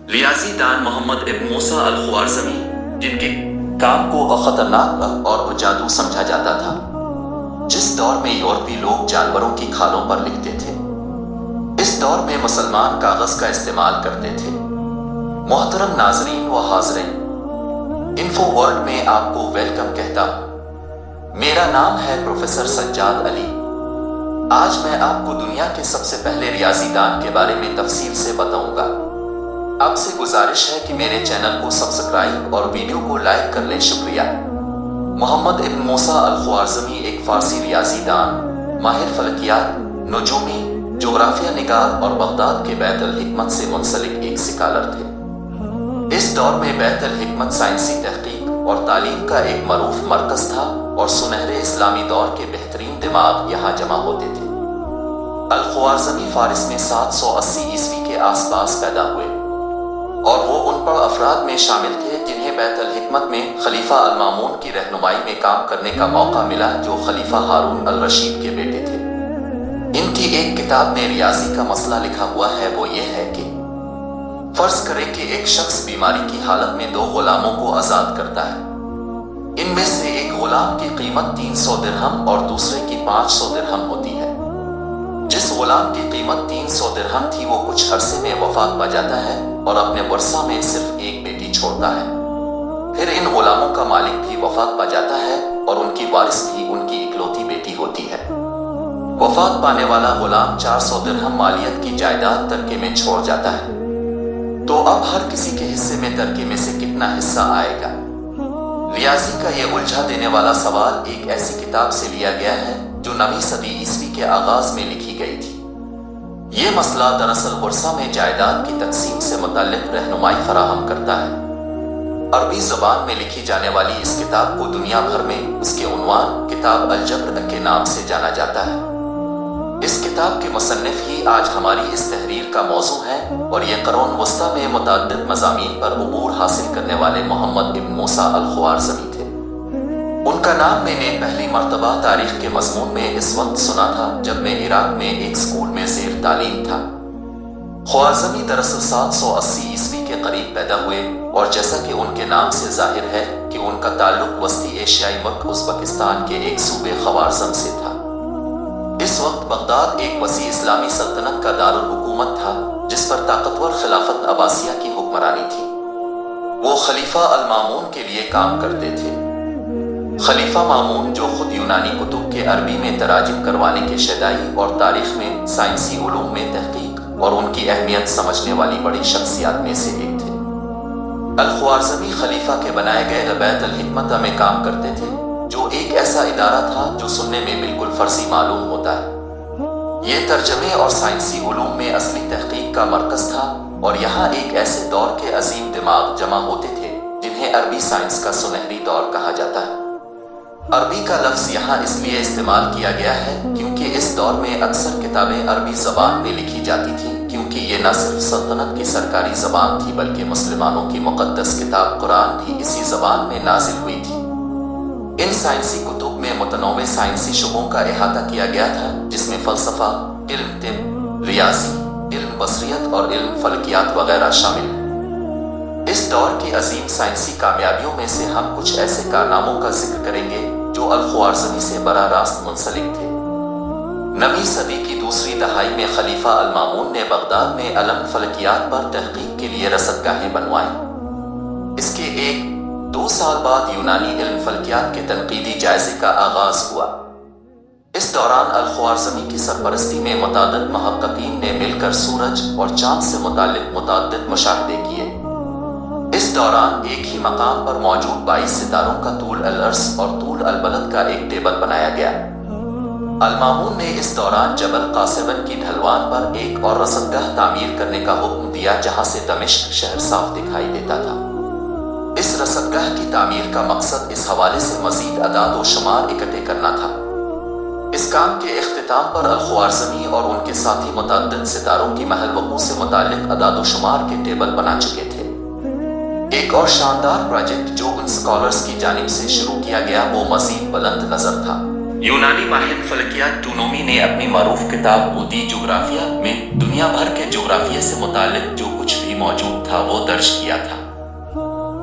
ریاضی دان محمد ابن موسیٰ الخوارزمی، جن کے کام کو خطرناک اور جادو سمجھا جاتا تھا، جس دور میں یورپی لوگ جانوروں کی کھالوں پر لکھتے تھے، اس دور میں مسلمان کاغذ کا استعمال کرتے تھے۔ محترم ناظرین و حاضرین، انفو ورلڈ میں آپ کو ویلکم کہتا ہوں۔ میرا نام ہے پروفیسر سجاد علی۔ آج میں آپ کو دنیا کے سب سے پہلے ریاضی دان کے بارے میں تفصیل سے بتاؤں گا۔ آپ سے گزارش ہے کہ میرے چینل کو سبسکرائب اور ویڈیو کو لائک کر لیں۔ شکریہ۔ محمد ابن موسیٰ الخوارزمی ایک فارسی ریاضی دان، ماہر فلکیات، نجومی، جغرافیہ نگار اور بغداد کے بیت الحکمت سے منسلک ایک سکالر تھے۔ اس دور میں بیت الحکمت سائنسی تحقیق اور تعلیم کا ایک معروف مرکز تھا اور سنہرے اسلامی دور کے بہترین دماغ یہاں جمع ہوتے تھے۔ الخوارزمی فارس میں 780 عیسوی کے آس پاس پیدا ہوئے اور وہ ان پڑھ افراد میں شامل تھے جنہیں بیت الحکمت میں خلیفہ المامون کی رہنمائی میں کام کرنے کا موقع ملا، جو خلیفہ ہارون الرشید کے بیٹے تھے۔ ان کی ایک کتاب میں ریاضی کا مسئلہ لکھا ہوا ہے، وہ یہ ہے کہ فرض کریں کہ ایک شخص بیماری کی حالت میں 2 غلاموں کو آزاد کرتا ہے۔ ان میں سے ایک غلام کی قیمت 300 درہم اور دوسرے کی 500 درہم ہوتی ہے۔ جس غلام کی قیمت 300 درہم تھی وہ کچھ عرصے میں وفات پا جاتا ہے اور اپنے ورثہ میں صرف ایک بیٹی چھوڑتا ہے۔ پھر ان غلاموں کا مالک بھی وفات پا جاتا ہے اور ان کی وارث بھی ان کی اکلوتی بیٹی ہوتی ہے۔ وفات پانے والا غلام 400 درہم مالیت کی جائیداد ترکے میں چھوڑ جاتا ہے۔ تو اب ہر کسی کے حصے میں ترکے میں سے کتنا حصہ آئے گا؟ ریاضی کا یہ الجھا دینے والا سوال ایک ایسی کتاب سے لیا گیا ہے جو 9ویں صدی عیسوی کے آغاز میں لکھی گئی تھی۔ یہ مسئلہ دراصل ورثہ میں جائیداد کی تقسیم سے متعلق رہنمائی فراہم کرتا ہے۔ عربی زبان میں لکھی جانے والی اس کتاب کو دنیا بھر میں اس کے عنوان کتاب الجبر کے نام سے جانا جاتا ہے۔ اس کتاب کے مصنف ہی آج ہماری اس تحریر کا موضوع ہے اور یہ قرون وسطیٰ میں متعدد مضامین پر عبور حاصل کرنے والے محمد ابن موسیٰ الخوارزمی تھے۔ ان کا نام میں نے پہلی مرتبہ تاریخ کے مضمون میں اس وقت سنا تھا جب میں عراق میں ایک اسکول میں زیر تعلیم تھا۔ خوارزمی دراصل 780 عیسوی کے قریب پیدا ہوئے اور جیسا کہ ان کے نام سے ظاہر ہے کہ ان کا تعلق وسطی ایشیائی ملک ازبکستان کے ایک صوبے خوارزم سے تھا۔ اس وقت بغداد ایک وسیع اسلامی سلطنت کا دارالحکومت تھا جس پر طاقتور خلافت عباسیہ کی حکمرانی تھی۔ وہ خلیفہ المامون کے لیے کام کرتے تھے۔ خلیفہ مامون، جو خود یونانی کتب کے عربی میں تراجم کروانے کے شیدائی اور تاریخ میں سائنسی علوم میں تحقیق اور ان کی اہمیت سمجھنے والی بڑی شخصیات میں سے ایک تھے۔ الخوارزمی خلیفہ کے بنائے گئے بیت الحکمت میں کام کرتے تھے، جو ایک ایسا ادارہ تھا جو سننے میں بالکل فرضی معلوم ہوتا ہے۔ یہ ترجمے اور سائنسی علوم میں اصلی تحقیق کا مرکز تھا اور یہاں ایک ایسے دور کے عظیم دماغ جمع ہوتے تھے جنہیں عربی سائنس کا سنہری دور کہا جاتا ہے۔ عربی کا لفظ یہاں اس لیے استعمال کیا گیا ہے کیونکہ اس دور میں اکثر کتابیں عربی زبان میں لکھی جاتی تھیں، کیونکہ یہ نہ صرف سلطنت کی سرکاری زبان تھی بلکہ مسلمانوں کی مقدس کتاب قرآن بھی اسی زبان میں نازل ہوئی تھی۔ ان سائنسی کتب میں متنوع سائنسی شعبوں کا احاطہ کیا گیا تھا، جس میں فلسفہ، علم طب، ریاضی، علم بصریت اور علم فلکیات وغیرہ شامل ہیں۔ اس دور کی عظیم سائنسی کامیابیوں میں سے ہم کچھ ایسے کارناموں کا ذکر کریں گے جو الخوارزمی سے براہ راست منسلک تھے۔ 9ویں صدی کی دوسری دہائی میں خلیفہ المامون نے بغداد میں علم فلکیات پر تحقیق کے لیے رصدگاہیں بنوائیں۔ اس کے 1-2 سال بعد یونانی علم فلکیات کے تنقیدی جائزے کا آغاز ہوا۔ اس دوران الخوارزمی کی سرپرستی میں متعدد محققین نے مل کر سورج اور چاند سے متعلق متعدد مشاہدے کیے۔ اس دوران ایک ہی مقام پر موجود 22 ستاروں کا طول العرض اور طول البلد کا ایک ٹیبل بنایا گیا۔ المامون نے اس دوران جبل قاسبن کی ڈھلوان پر ایک اور رصدگاہ تعمیر کرنے کا حکم دیا جہاں سے دمشق شہر صاف دکھائی دیتا تھا۔ اس رصدگاہ کی تعمیر کا مقصد اس حوالے سے مزید اعداد و شمار اکٹھے کرنا تھا۔ اس کام کے اختتام پر الخوارزمی اور ان کے ساتھی متعدد ستاروں کی محل وقوع سے متعلق اعداد و شمار کے ٹیبل بنا چکے تھے۔ ایک اور شاندار پروجیکٹ جو ان سکالرز کی جانب سے شروع کیا گیا وہ مزید بلند نظر تھا۔ यूनानी माहिर फलकियात टूनोमी ने अपनी मारूफ किताब उदी जोग्राफिया में दुनिया भर के जोग्राफिया से मुताल्लिक जो कुछ भी मौजूद था वो दर्ज किया था।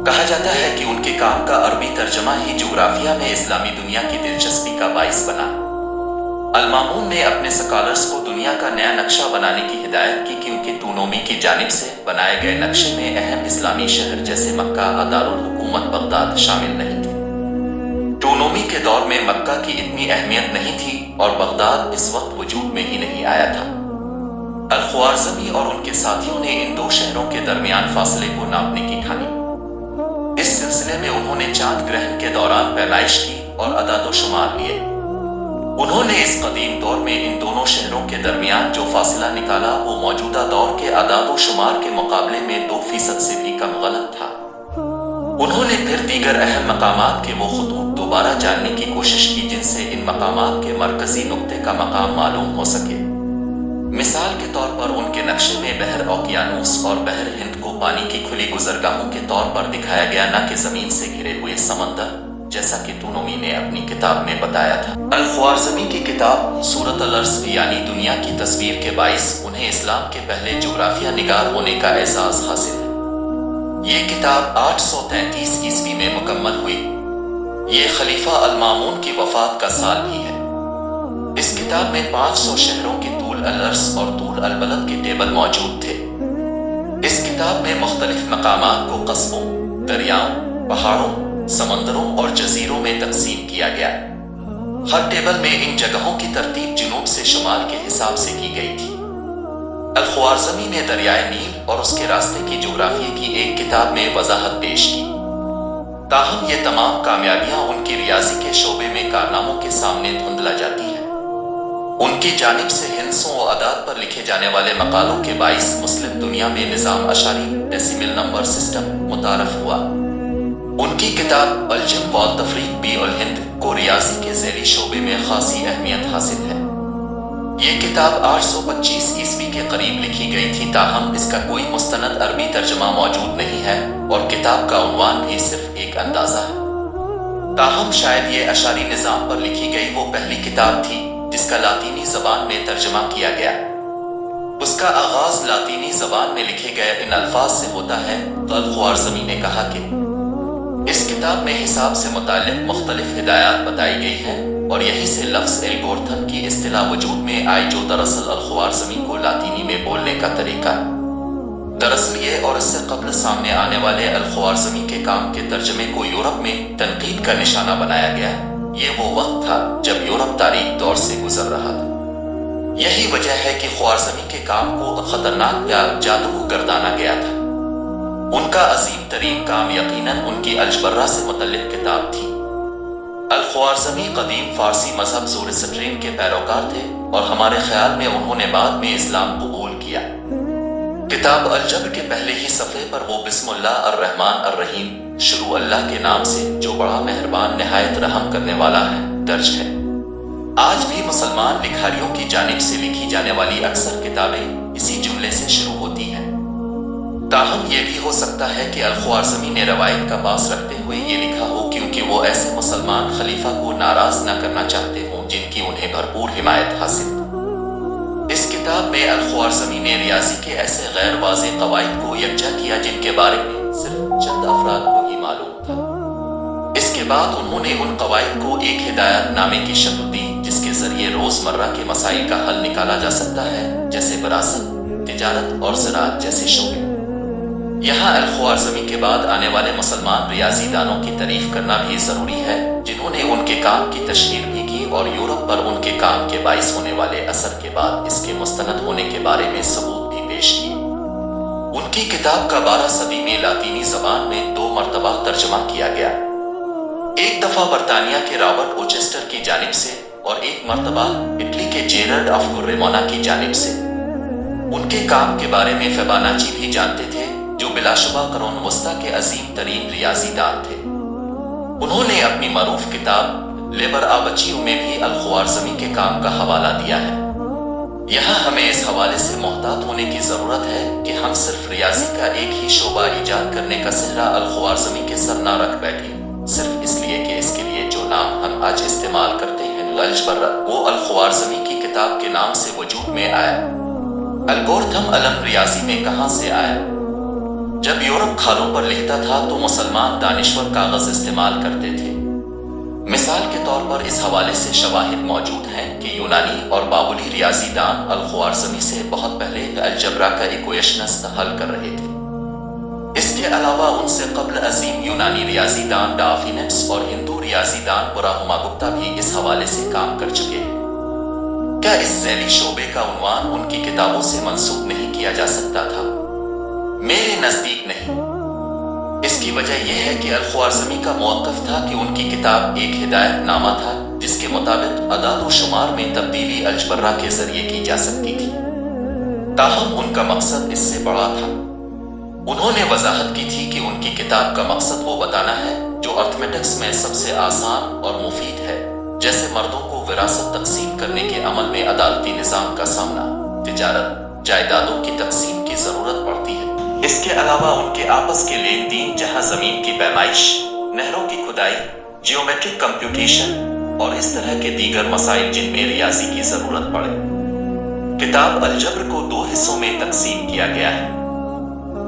कहा जाता है कि उनके काम का अरबी तर्जमा ही जोग्राफिया में इस्लामी दुनिया की दिलचस्पी का बाइस बना। अल-मामून ने अपने स्कॉलर्स को दुनिया का नया नक्शा बनाने की हिदायत की क्योंकि टूनोमी की जानिब से बनाए गए नक्शे में अहम इस्लामी शहर जैसे मक्का, दारुल हुकूमत बगदाद शामिल नहीं थे। टूनोमी के दौर में मक्का की इतनी अहमियत नहीं थी और बगदाद इस वक्त वजूद में ही नहीं आया था। अल-ख्वारज़मी और उनके साथियों ने इन दो शहरों के दरमियान फासले को नापने की ठानी। इस सिलसिले में उन्होंने चांद ग्रहण के दौरान पैमाइश की और अदाद-ओ-शुमार लिए। उन्होंने इस कदीम दौर में इन दोनों शहरों के दरमियान जो फासला निकाला वो मौजूदा दौर के अदाद-ओ-शुमार के मुकाबले में 2% से भी कम गलत था। उन्होंने फिर दीगर अहम मकामात के वो खतूत दोबारा जानने की कोशिश की जिनसे इन मकामात के मरकजी नुक्ते का मकाम मालूम हो सके। मिसाल के तौर पर उनके नक्शे में बहर ओकियानूस और बहर हिंद को पानी की खुली गुजरगाहों के तौर पर दिखाया गया, न कि जमीन से घिरे हुए समंदर, जैसा कि टूनोमी ने अपनी किताब में बताया था। अल-ख्वारज़मी की किताब सूरत अल-अर्ज़ यानी दुनिया की तस्वीर के बाइस उन्हें इस्लाम के पहले जोग्राफिया निगार होने का एजाज हासिल है। ये किताब 833 ईस्वी में मुकम्मल हुई। ये खलीफा अल-मामून की वफात का साल भी है। इस किताब में 500 शहरों के तूल अल-अर्ज़ और तूल अल-बलद के टेबल मौजूद थे। इस किताब में मुख्तलिफ मकामात को कस्बों, दरियाओं, पहाड़ों, समंदरों और जजीरों में तकसीम किया गया। हर टेबल में इन जगहों की तरतीब जुनूब से शुमाल के हिसाब से की गई थी। अल-ख्वारज़मी ने दरियाए नील और उसके रास्ते की जोग्राफिया की एक किताब में वजाहत पेश की। ताहम ये तमाम कामयाबियां उनकी रियाजी के शोबे में कारनामों के सामने धुंधला जाती है। उनकी जानिब से हिंसों और अदाद पर लिखे जाने वाले मकालों के बाइस मुस्लिम दुनिया में निज़ाम अशारी डेसिमल नंबर सिस्टम मुतारफ हुआ। उनकी किताब अल-जम वल तफरीक बी अल हिंद को रियाजी के ज़ैली शोबे में खासी अहमियत हासिल है। ये किताब 825 ईस्वी के करीब लिखी गई थी, ताहम इसका कोई मुस्तनद अरबी तर्जमा मौजूद नहीं है और किताब का उन्वान भी सिर्फ एक अंदाजा है। ताहम शायद ये अशारी निज़ाम पर लिखी गई वो पहली किताब थी जिसका लातीनी ज़बान में तर्जमा किया गया। उसका आगाज लातीनी ज़बान में लिखे गए इन अल्फाज से होता है। अल-ख्वारज़मी ने कहा कि इस किताब में हिसाब से मुताल्लिक़ मुख्तलिफ हिदायत बताई गई है और यहीं से लफ्ज़ एल्गोरिथम की इस्तिलाह वजूद में आई जो दरअसल अल-ख्वारज़मी को लातीनी में बोलने का तरीका। दरअसल ये और इससे कबल सामने आने वाले अल-ख्वारज़मी के काम के तर्जमे को यूरोप में तनकीद का निशाना बनाया गया। ये वो वक्त था जब यूरोप तारीख दौर से गुजर रहा था। यही वजह है कि ख्वारज़मी के काम को खतरनाक या जादू गर्दाना गया था। उनका अजीम तरीन काम यकीनन उनकी अलजबर्रा से मुतल्लिक किताब थी। अल-ख्वारज़मी कदीम फारसी मजहब ज़ोरास्ट्रियन के पैरोकार थे और हमारे ख्याल में उन्होंने बाद में इस्लाम कबूल किया। किताब अल-जब्र के पहले ही सफ़े पर वो बिस्मिल्लाह अर्रहमान अर्रहीम शुरू अल्लाह के नाम से जो बड़ा मेहरबान निहायत रहम करने वाला है दर्ज है। आज भी मुसलमान लिखारियों की जानिब से लिखी जाने वाली अक्सर किताबें इसी जुमले से शुरू होती हैं। ताहम ये भी हो सकता है कि अल-ख्वारज़मी ने रवायत का बास रखते हुए ये लिखा हो क्योंकि वो ऐसे मुसलमान खलीफा को नाराज न करना चाहते हों जिनकी उन्हें भरपूर हिमायत हासिल। इस किताब में अल-ख्वारज़मी ने रियाजी के ऐसे गैर वाज़ेह कवाइद को यकजा किया जिनके बारे में सिर्फ चंद अफराद को ही मालूम था। इसके बाद उन्होंने उन कवाइद को एक हिदायतनामे की शक्ल दी जिसके जरिए रोजमर्रा के मसाइल का हल निकाला जा सकता है, जैसे विरासत, तिजारत और ज़राअत जैसे शोबे। यहाँ अल-ख्वारज़मी के बाद आने वाले मुसलमान रियाजीदानों की तारीफ करना भी ज़रूरी है जिन्होंने उनके काम की तशहीर भी की और यूरोप पर उनके काम के बाइस होने वाले असर के बाद इसके मुस्तनद होने के बारे में सबूत भी पेश किए। उनकी किताब का 12 सदी में लातीनी ज़बान में 2 मरतबा तर्जमा किया गया। एक दफ़ा बरतानिया के रॉबर्ट ओचेस्टर की जानिब से और एक मरतबा इटली के जेरर्ड ऑफ गुर्रेमोना की जानिब से। उनके काम के बारे में फिबोनाची भी जानते थे जो बिलाशुबा क़ुरून वस्ता के अजीम तरीन रियाजीदान थे। उन्होंने अपनी मरूफ किताब लेबर आबचियों में भी अल-ख्वारज़मी के काम का हवाला दिया है। यहाँ हमें इस हवाले से मोहतात होने की ज़रूरत है कि हम सिर्फ रियाजी का एक ही शोबा ईजाद करने का सेहरा अल-ख्वारज़मी के सर ना रख बैठे सिर्फ इसलिए कि इसके लिए जो नाम हम आज इस्तेमाल करते हैं अलजबर्रा वो अल-ख्वारिज़मी की किताब के नाम से वजूद में आया। एल्गोरिथम अलम रियाजी में कहाँ से आया? जब यूरोप खालों पर लिखता था तो मुसलमान दानिश्वर कागज इस्तेमाल करते थे। मिसाल के तौर पर इस हवाले से शवाहिद मौजूद हैं कि यूनानी और बाबुली रियाजीदान अल-ख्वारिज़मी से बहुत पहले अलजबरा का इक्वेशंस हल कर रहे थे। इसके अलावा उनसे कब्ल अजीम यूनानी रियाजीदान डाफिनस और हिंदू रियाजीदान बुरहमागुप्ता भी इस हवाले से काम कर चुके हैं। क्या इस ज़ैली शोबे का उन्वान उनकी किताबों से मंसूब नहीं किया जा सकता था? मेरे नज़दीक नहीं। इसकी वजह यह है कि अल-ख्वारिज़मी का मौक़िफ़ था कि उनकी किताब एक हिदायतनामा था जिसके मुताबिक अदाद व शुमार में तब्दीली अलजबर्रा के ज़रिए की जा सकती थी। ताहम उनका मकसद इससे बड़ा था। उन्होंने वजाहत की थी कि उनकी किताब का मकसद वो बताना है जो अर्थमेटिक्स में सबसे आसान और मुफीद है, जैसे मर्दों को विरासत तकसीम करने के अमल में अदालती निज़ाम का सामना, तिजारत, जायदादों की तकसीम की ज़रूरत पड़ती है। इसके अलावा उनके आपस के लेन देन, जहाँ ज़मीन की पैमाइश, नहरों की खुदाई, जियोमेट्रिक कंप्यूटेशन और इस तरह के दीगर मसाइल जिनमें रियाजी की ज़रूरत पड़े। किताब अलजब्र को 2 हिस्सों में तकसीम किया गया है।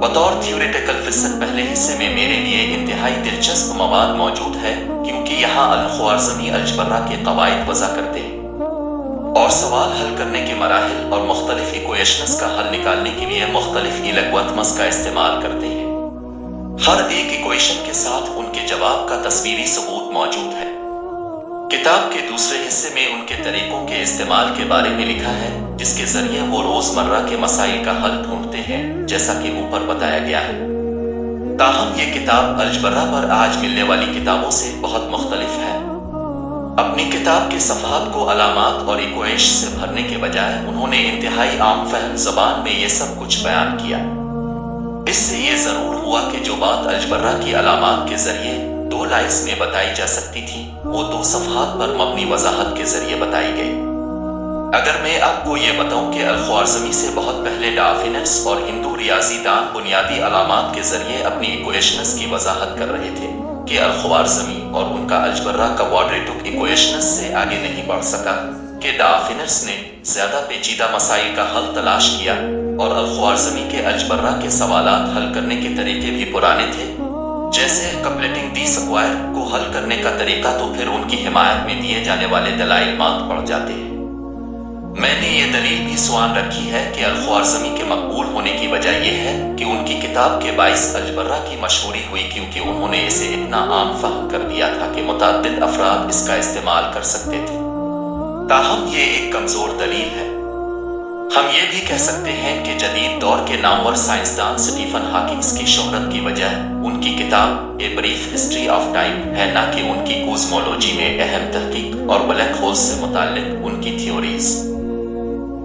बतौर थ्योरेटिकल फिज़िक पहले हिस्से में मेरे लिए इंतहाई दिलचस्प मवाद मौजूद है क्योंकि यहाँ अल-ख्वारिज़मी अलजबर्रा के कवायद वज़ा करते हैं और सवाल हल करने के मराहिल और मुख्तलिफ इक्वेशंस का हल निकालने के लिए मुख्तलिफ एल्गोरिथम्स का इस्तेमाल करते हैं। हर एक इक्वेशन के साथ उनके जवाब का तस्वीरी सबूत मौजूद है। किताब के दूसरे हिस्से में उनके तरीकों के इस्तेमाल के बारे में लिखा है जिसके जरिए वो रोजमर्रा के मसाइल का हल ढूंढते हैं, जैसा कि ऊपर बताया गया है। ताहम ये किताब अलजबर्रा पर आज मिलने वाली किताबों से बहुत मुख्तलिफ है। अपनी किताब के सफ़हात को अलामात और इक्वेश से भरने के बजाय उन्होंने इंतहाई आम फहम ज़बान में ये सब कुछ बयान किया। इससे ये ज़रूर हुआ कि जो बात अलजबर्रा की अलामात के जरिए 2 लाइन्स में बताई जा सकती थी वो 2 सफ़हात पर मबनी वजाहत के जरिए बताई गई। अगर मैं आपको ये बताऊं कि अल-ख्वारिज़मी से बहुत पहले डाफिनस और हिंदू रियाजीदान बुनियादी अलामात के जरिए अपनी इक्वेशंस की वजाहत कर रहे थे कि अल-ख्वारिज़मी और उनका अलजबर्रा का क्वाड्रेटिक इक्वेशंस से आगे नहीं बढ़ सका, कि डाफिनस ने ज़्यादा पेचीदा मसाइल का हल तलाश किया और अल-ख्वारिज़मी के अलजबर्रा के सवालात हल करने के तरीके भी पुराने थे, जैसे कपलेटिंग दी स्क्वायर को हल करने का तरीका, तो फिर उनकी हिमायत में दिए जाने वाले दलाइल मांग पड़ जाते हैं। मैंने ये दलील भी सुआन रखी है कि अल-ख्वारिज़मी के मकबूल होने की वजह यह है कि उनकी किताब के बाइस अलजबर्रा की मशहूरी हुई क्योंकि उन्होंने इसे इतना आम फहम कर दिया था कि मुतअद्दिद अफराद इसका इस्तेमाल कर सकते थे। ताहम ये एक कमज़ोर दलील है। हम ये भी कह सकते हैं कि जदीद दौर के नामवर साइंसदान स्टीफन हॉकिंग्स की शोहरत की वजह उनकी किताब a brief history of time है, न कि उनकी कोस्मोलॉजी में अहम तहकीक और ब्लैक होल्स से मुताल्लिक उनकी थ्योरीज।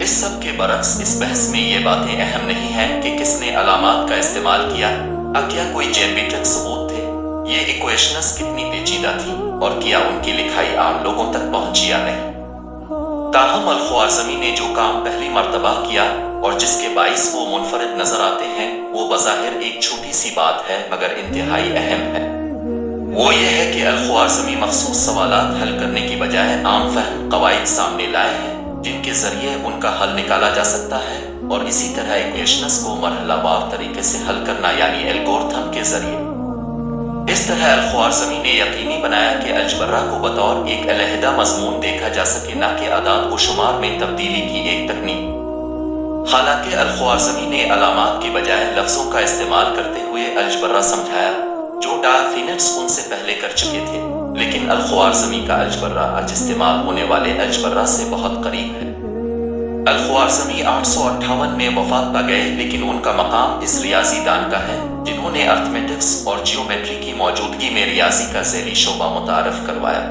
इस सब के बरक्स इस बहस में ये बातें अहम नहीं हैं कि किसने अलामात का इस्तेमाल किया, क्या कोई जेनेटिक सबूत थे, ये इक्वेशंस कितनी पेचीदा थी और क्या उनकी लिखाई आम लोगों तक पहुंची या नहीं। ताहम अल-ख्वारिज़मी ने जो काम पहली मर्तबा किया और जिसके बाइस वो मुनफरिद नजर आते हैं वो बज़ाहिर एक छोटी सी बात है मगर इंतहाई अहम है। वो ये है कि अल-ख्वारिज़मी मखसूस सवालात हल करने की बजाय आम फहम कवायद सामने लाए हैं जिनके जरिए उनका हल निकाला जा सकता है और इसी तरह इक्वेशंस को मरहलावार तरीके से हल करना यानी एल्गोरिथम के जरिए। इस तरह अल-ख्वारिज़मी ने यकीनी बनाया कि अलजबर्रा को बतौर एक अलहदा मज़मून देखा जा सके, न कि आदाद व शुमार में तब्दीली की एक तकनीक। हालांकि अल-ख्वारिज़मी ने अलामात की बजाय लफ्ज़ों का इस्तेमाल करते हुए अलजबर्रा समझाया जो डाफिनस उनसे पहले कर चुके थे, लेकिन अल-ख्वारिज़मी का अलजबर्रा आज इस्तेमाल होने वाले अलजबर्रा से बहुत करीब है। अल-ख्वारिज़मी 858 में वफात पा गए, लेकिन उनका मकाम इस रियाजीदान का है जिन्होंने अर्थमेटिक्स और जियोमेट्री की मौजूदगी में रियाजी का ज़ैली शोबा मुतारफ करवाया।